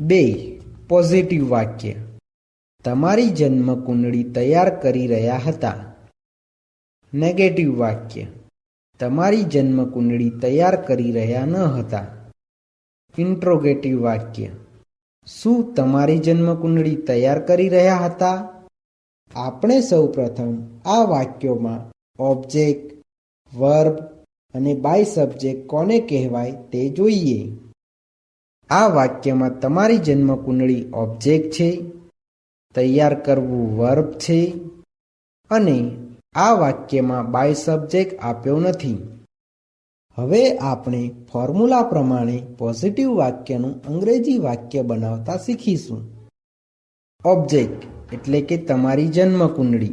2. Positive વાક્ય. તમારી જન્મ કુંડળી તૈયાર કરી રહ્યા હતા. નેગેટિવ વાક્ય. તમારી જન્મ કુંડળી તૈયાર કરી રહ્યા ન હતા. ઇન્ટ્રોગેટિવ વાક્ય. શું તમારી જન્મ કુંડળી તૈયાર કરી રહ્યા હતા? આપણે સૌપ્રથમ આ વાક્યોમાં ઓબ્જેક્ટ, વર્બ અને બાય સબ્જેક્ટ કોને કહેવાય તે જોઈએ. આ વાક્યમાં તમારી જન્મ કુંડળી ઓબ્જેક્ટ છે, તૈયાર કરવું વર્બ છે અને આ વાક્યમાં બાય સબ્જેક્ટ આપ્યો નથી. હવે આપણે ફોર્મ્યુલા પ્રમાણે પોઝિટિવ વાક્યનું અંગ્રેજી વાક્ય બનાવતા શીખીશું. ઓબ્જેક્ટ એટલે કે તમારી જન્મ કુંડળી.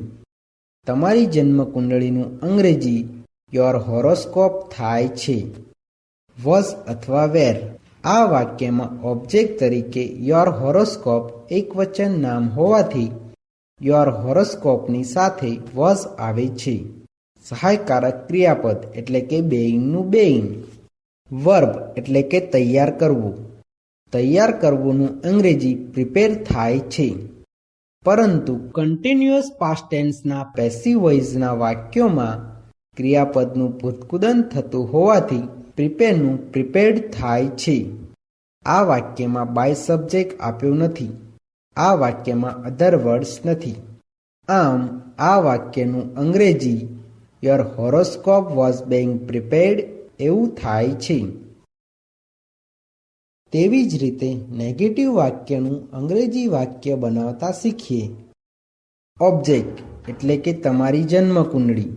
તમારી જન્મ કુંડળીનું અંગ્રેજી યોર હોરોસ્કોપ થાય છે. વોઝ અથવા વેર. આ વાક્યમાં ઓબ્જેક્ટ તરીકે યોર હોરોસ્કોપ એકવચન નામ હોવાથી યોર હોરોસ્કોપની સાથે વોઝ આવે છે. સહાયકારક ક્રિયાપદ એટલે કે બેઇંગનું બેઇંગ. વર્બ એટલે કે તૈયાર કરવું. તૈયાર કરવુંનું અંગ્રેજી પ્રિપેર થાય છે. પરંતુ કન્ટિન્યુઅસ પાસ્ટ ટેન્સના પેસિવ વોઇસના વાક્યોમાં ક્રિયાપદનું ભૂતકૃદન થતું હોવાથી પ્રિપેરનું પ્રિપેર્ડ થાય છે. આ વાક્યમાં બાય સબ્જેક્ટ આપ્યો નથી. આ વાક્યમાં અધર વર્ડ્સ નથી. આમ આ વાક્યનું અંગ્રેજી your horoscope was being prepared એવું થાય છે. તેવી જ રીતે નેગેટિવ વાક્યનું અંગ્રેજી વાક્ય બનાવતા શીખીએ. ઓબ્જેક્ટ એટલે કે તમારી જન્મ કુંડળી.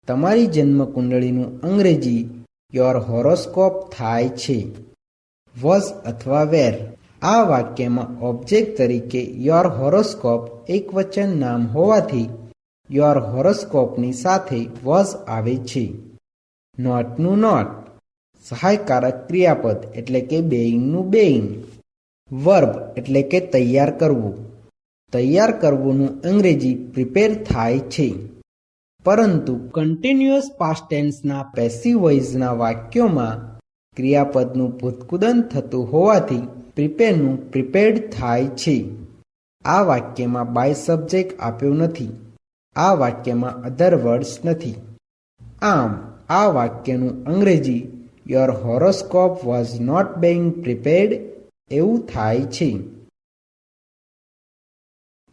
તમારી જન્મ કુંડળીનું અંગ્રેજી યોર હોરોસ્કોપ થાય છે. વોઝ અથવા વેર. આ વાક્યમાં ઓબ્જેક્ટ તરીકે યોર હોરોસ્કોપ એકવચન નામ હોવાથી યોર હોરોસ્કોપની સાથે વોઝ આવે છે. નોટનું નોટ. સહાયકારક ક્રિયાપદ એટલે કે બેઇંગનું બેઇંગ. વર્બ એટલે કે તૈયાર કરવું. તૈયાર કરવુંનું અંગ્રેજી પ્રિપેર થાય છે. પરંતુ કન્ટિન્યુઅસ પાસ્ટ ટેન્સના પેસિવ વોઇસના વાક્યોમાં ક્રિયાપદનું ભૂતકૃદન થતું હોવાથી પ્રિપેરનું પ્રિપેર્ડ થાય છે. આ વાક્યમાં બાય સબ્જેક્ટ આપ્યો નથી. આ વાક્યમાં અધર વર્ડ્સ નથી. આમ આ વાક્યનું અંગ્રેજી your horoscope was not being prepared એવું થાય છે.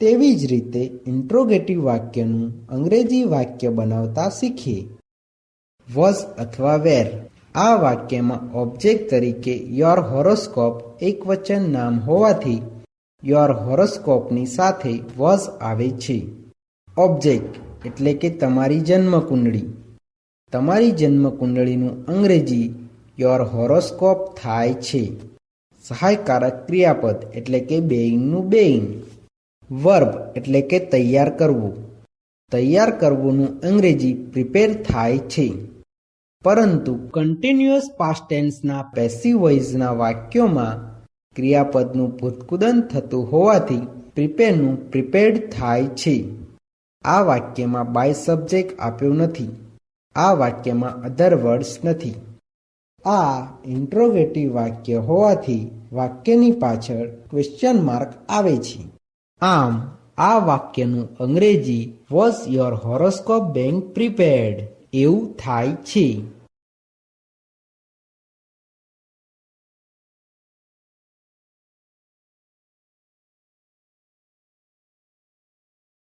તેવી જ રીતે ઇન્ટ્રોગેટિવ વાક્યનું અંગ્રેજી વાક્ય બનાવતા શીખીએ. વોઝ અથવા વેર. આ વાક્યમાં ઓબ્જેક્ટ તરીકે યોર હોરોસ્કોપ એકવચન નામ હોવાથી યોર હોરોસ્કોપની સાથે વોઝ આવે છે. ઓબ્જેક્ટ એટલે કે તમારી જન્મ કુંડળી. તમારી જન્મ કુંડળીનું અંગ્રેજી યોર હોરોસ્કોપ થાય છે. સહાયકારક ક્રિયાપદ એટલે કે બેઇંગનું બેઇંગ. વર્બ એટલે કે તૈયાર કરવું. તૈયાર કરવુંનું અંગ્રેજી પ્રિપેર થાય છે. પરંતુ કન્ટિન્યુઅસ પાસ્ટ ટેન્સના પેસિવ વોઇસના વાક્યોમાં ક્રિયાપદનું ભૂતકૃદન થતું હોવાથી પ્રિપેરનું પ્રિપેર્ડ થાય છે. આ વાક્યમાં બાય સબ્જેક્ટ આપ્યો નથી. આ વાક્યમાં અધર વર્ડ્સ નથી. આ ઇન્ટ્રોગેટિવ વાક્ય હોવાથી વાક્યની પાછળ ક્વેશ્ચન માર્ક આવે છે. આમ આ વાક્યનું અંગ્રેજી વોઝ યોર હોરોસ્કોપ બેઇંગ પ્રિપેર્ડ એવું થાય છે.